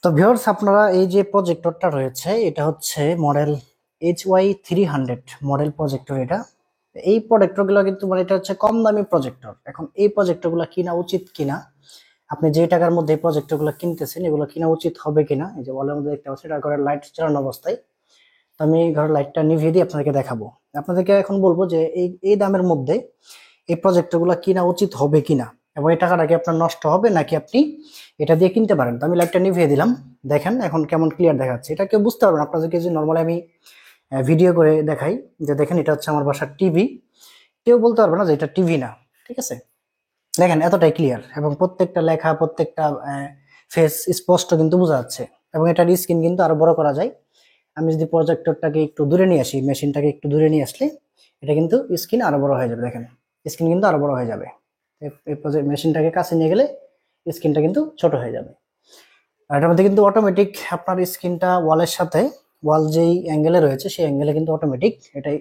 তো ভিউয়ার্স, আপনারা এই যে প্রজেক্টরটা রয়েছে এটা হচ্ছে মডেল HY300 মডেল প্রজেক্টর। এটা এই প্রজেক্টরগুলো কিন্তু মানে এটা হচ্ছে কম দামি প্রজেক্টর। এখন এই প্রজেক্টরগুলো কিনা উচিত কিনা, আপনি যে টাকার মধ্যে এই প্রজেক্টরগুলো কিনতেছেন এগুলো কিনা উচিত হবে কিনা, এই যে ওয়ালের মধ্যে দেখতে পাচ্ছেন এটা ঘরের লাইট চালানো অবস্থায়। তো আমি ঘরের লাইটটা নিভিয়ে দিয়ে আপনাদেরকে দেখাবো। আপনাদেরকে এখন বলবো যে এই এই দামের মধ্যে এই প্রজেক্টরগুলো কিনা উচিত হবে কিনা, এবং এই টাকাটা কি আপনার নষ্ট হবে নাকি আপনি এটা দিয়ে কিনতে পারেন। তো আমি লাইটটা নিভিয়ে দিলাম, দেখেন এখন কেমন ক্লিয়ার দেখাচ্ছে। এটা কেউ বুঝতে পারবেন আপনাদেরকে যে নর্মালি আমি ভিডিও করে দেখাই, যে দেখেন এটা হচ্ছে আমার বাসার টিভি, কেউ বলতে পারবে না যে এটা টিভি না। ঠিক আছে, দেখেন এতটাই ক্লিয়ার, এবং প্রত্যেকটা লেখা প্রত্যেকটা ফেস স্পষ্ট কিন্তু বোঝা যাচ্ছে, এবং এটার স্ক্রিন কিন্তু আরো বড় করা যায়। আমি যদি প্রজেক্টরটাকে একটু দূরে নিয়ে আসি, মেশিনটাকে একটু দূরে নিয়ে আসলে এটা কিন্তু স্ক্রিন আরো বড় হয়ে যাবে। দেখেন স্ক্রিন কিন্তু আরো বড় হয়ে যাবে। এই মেশিনটাকে কাছে নিয়ে গেলে স্ক্রিনটা কিন্তু ছোট হয়ে যাবে। আর এটার মধ্যে কিন্তু অটোমেটিক আপনার স্ক্রিনটা ওয়ালের সাথে, ওয়াল যেই অ্যাঙ্গেলে রয়েছে সেই অ্যাঙ্গেলে কিন্তু অটোমেটিক এটাই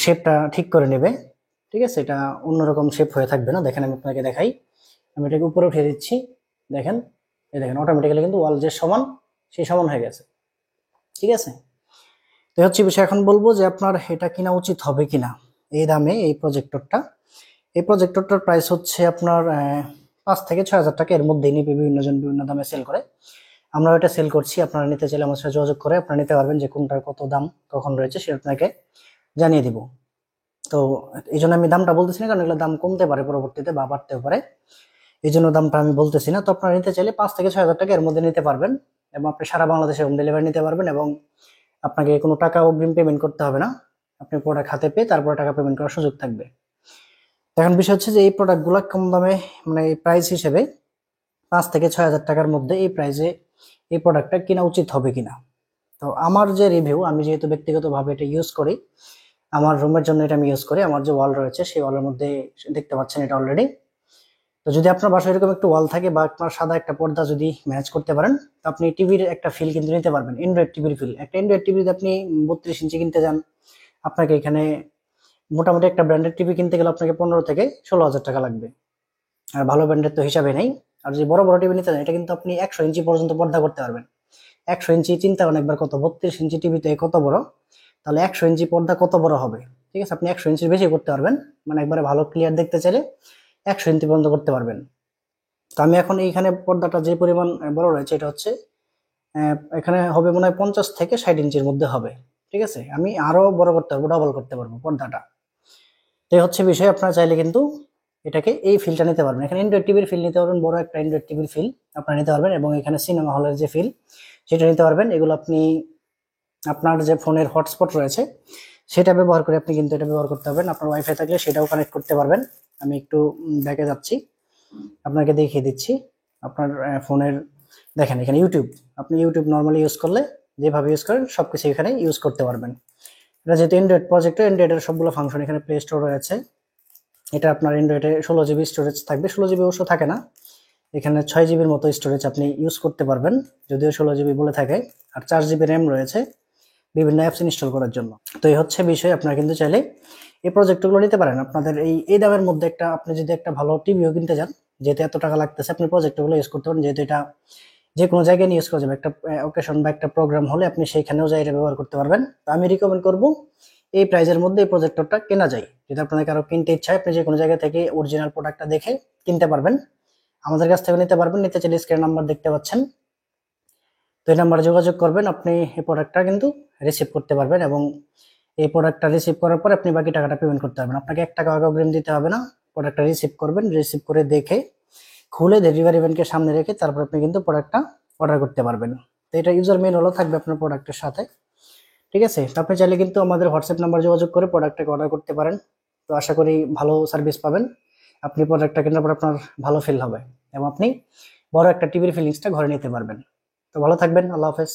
শেপটা ঠিক করে নেবে। ঠিক আছে, এটা অন্যরকম শেপ হয়ে থাকবে না। দেখেন আমি আপনাকে দেখাই, আমি এটাকে উপরে উঠিয়ে দিচ্ছি, দেখেন এই দেখেন অটোমেটিক্যালি কিন্তু ওয়াল যে সমান সেই সমান হয়ে গেছে। ঠিক আছে, তো হচ্ছে বিষয়। এখন বলবো যে আপনার এটা কিনা উচিত হবে কিনা এই দামে এই প্রজেক্টরটা। এই প্রজেক্টরটার প্রাইস হচ্ছে আপনার 5 থেকে 6 হাজার টাকা এর মধ্যেই নিবে, বিভিন্ন জন বিভিন্ন দামে সেল করে। আমরা এটা সেল করছি, আপনারা নিতে চাইলে আমার সাথে যোগাযোগ করে আপনারা নিতে পারবেন। যে কোনটার কত দাম কখন রয়েছে সেটা আপনাকে জানিয়ে দিব। তো এই জন্য আমি দামটা বলতেছি না, কারণ এগুলো দাম কমতে পারে পরবর্তীতে বা বাড়তেও পারে, এই জন্য দামটা আমি বলতেছি না। তো আপনারা নিতে চাইলে 5 থেকে 6 হাজার টাকা এর মধ্যে নিতে পারবেন, এবং আপনি সারা বাংলাদেশে হোম ডেলিভারি নিতে পারবেন, এবং আপনাকে কোনো টাকা অগ্রিম পেমেন্ট করতে হবে না। আপনি প্রোডাক্ট হাতে পেয়ে তারপরে টাকা পেমেন্ট করার সুযোগ থাকবে। এখন বিষয় হচ্ছে যে এই প্রোডাক্টগুলো কম দামে, মানে এই প্রাইস হিসেবে 5 থেকে 6 হাজার টাকার মধ্যে এই প্রাইসে এই প্রোডাক্টটা কিনা উচিত হবে কিনা। তো আমার যে রিভিউ, আমি যেহেতু ব্যক্তিগতভাবে এটা ইউজ করি, আমার রুমের জন্য এটা আমি ইউজ করি, আমার যে ওয়াল রয়েছে সেই ওয়ালের মধ্যে দেখতে পাচ্ছেন এটা অলরেডি। তো যদি আপনার বাসায় এরকম একটু ওয়াল থাকে বা আপনার সাদা একটা পর্দা যদি ম্যানেজ করতে পারেন, তো আপনি টিভির একটা ফিল কিন্তু নিতে পারবেন, অ্যান্ড্রয়েড টিভির ফিল। একটা অ্যান্ড্রয়েড টিভি যদি আপনি 32 ইঞ্চি কিনতে যান, আপনাকে এখানে মোটামুটি একটা ব্র্যান্ডেড টিভি কিনতে গেলে আপনাকে 15 থেকে 16 হাজার টাকা লাগবে। আর ভালো ব্র্যান্ডের তো হিসাবে নেই। আর যদি বড় বড় টিভি নিতে চান, এটা কিন্তু আপনি 100 ইঞ্চি পর্যন্ত পর্দা করতে পারবেন। 100 ইঞ্চি চিন্তা করেন একবার, কত 32 ইঞ্চি টিভিতে কত বড়, তাহলে 100 ইঞ্চি পর্দা কত বড় হবে। ঠিক আছে, আপনি 100 ইঞ্চির বেশি করতে পারবেন, মানে একবারে ভালো ক্লিয়ার দেখতে চাইলে 100 ইঞ্চি পর্যন্ত করতে পারবেন। তো আমি এখন এইখানে পর্দাটা যে পরিমাণ বড় রয়েছে, এটা হচ্ছে এখানে হবে মনে হয় 50 থেকে 60 ইঞ্চির মধ্যে হবে। ঠিক আছে, আমি আরো বড় করতে পারবো, ডাবল করতে পারবো পর্দাটা। তো এই হচ্ছে বিষয়, আপনারা চাইলে কিন্তু এটাকে এই ফিলটা নিতে পারবেন। এখানে অ্যান্ড্রয়েড টিভির ফিল নিতে পারবেন, বড় একটা অ্যান্ড্রয়েড টিভির ফিল আপনারা নিতে পারবেন, এবং এখানে সিনেমা হলের যে ফিল সেটা নিতে পারবেন। এগুলো আপনি আপনার যে ফোনের হটস্পট রয়েছে সেটা ব্যবহার করে আপনি কিন্তু এটা ব্যবহার করতে পারবেন। আপনার ওয়াইফাই থাকলে সেটাও কানেক্ট করতে পারবেন। আমি একটু ব্যাকে যাচ্ছি, আপনাকে দেখিয়ে দিচ্ছি। আপনার ফোনের দেখেন এখানে ইউটিউব, আপনি ইউটিউব নর্মালি ইউজ করলে যেভাবে ইউজ করেন সবকিছু এখানে ইউজ করতে পারবেন। এটা যেহেতু অ্যান্ড্রয়েড প্রজেক্ট, অ্যান্ড্রয়েডের সবগুলো ফাংশন এখানে প্লে স্টোর রয়েছে। এটা আপনার অ্যান্ড্রয়েডে 16 জিবি স্টোরেজ থাকবে, 16 জিবি অবশ্য থাকে না, এখানে 6 জিবির মতো স্টোরেজ আপনি ইউজ করতে পারবেন, যদিও 16 জিবি বলে থাকে। আর 4 জিবি র্যাম রয়েছে বিভিন্ন অ্যাপস ইনস্টল করার জন্য। তো এই হচ্ছে বিষয়, আপনারা কিন্তু চাইলে এই প্রজেক্টগুলো নিতে পারেন। আপনাদের এই দামের মধ্যে একটা, আপনি যদি একটা ভালো টিভিও কিনতে যান, যেহেতু এত টাকা লাগতেছে, আপনি প্রজেক্টগুলো ইউজ করতে পারেন, যেহেতু এটা যে কোনো জায়গায় ইউজ করা যাবে। একটা অকেশন বা একটা প্রোগ্রাম হলে আপনি সেইখানেও যাই এটা ব্যবহার করতে পারবেন। তো আমি রিকমেন্ড করবো এই প্রাইজের মধ্যে এই প্রজেক্টরটা কেনা যায়। যদি আপনাদের কারো কিনতে ইচ্ছা হয়, আপনি যে কোনো জায়গা থেকে অরিজিনাল প্রোডাক্টটা দেখে কিনতে পারবেন, আমাদের কাছ থেকে নিতে পারবেন। নিতে চাইলে স্ক্রিন নাম্বার দেখতে পাচ্ছেন, তো এই নাম্বারে যোগাযোগ করবেন, আপনি এই প্রোডাক্টটা কিন্তু রিসিভ করতে পারবেন, এবং এই প্রোডাক্টটা রিসিভ করার পর আপনি বাকি টাকাটা পেমেন্ট করতে পারবেন। আপনাকে 1 টাকা অগ্রিম দিতে হবে না। প্রোডাক্টটা রিসিভ করবেন, রিসিভ করে দেখে খুলে ডেলিভারি ম্যানকে সামনে রেখে তারপর আপনি কিন্তু প্রোডাক্টটা অর্ডার করতে পারবেন। তো এটা ইউজার ম্যানুয়ালও থাকবে আপনার প্রোডাক্টের সাথে। ঠিক আছে, তো আপনি চাইলে কিন্তু আমাদের হোয়াটসঅ্যাপ নাম্বার যোগাযোগ করে প্রোডাক্টটাকে অর্ডার করতে পারেন। তো আশা করি ভালো সার্ভিস পাবেন, আপনি প্রোডাক্টটা কেনার পর আপনার ভালো ফিল হবে, এবং আপনি বড় একটা টিভির ফিলিংসটা ঘরে নিতে পারবেন। তো ভালো থাকবেন, আল্লাহ হাফেজ।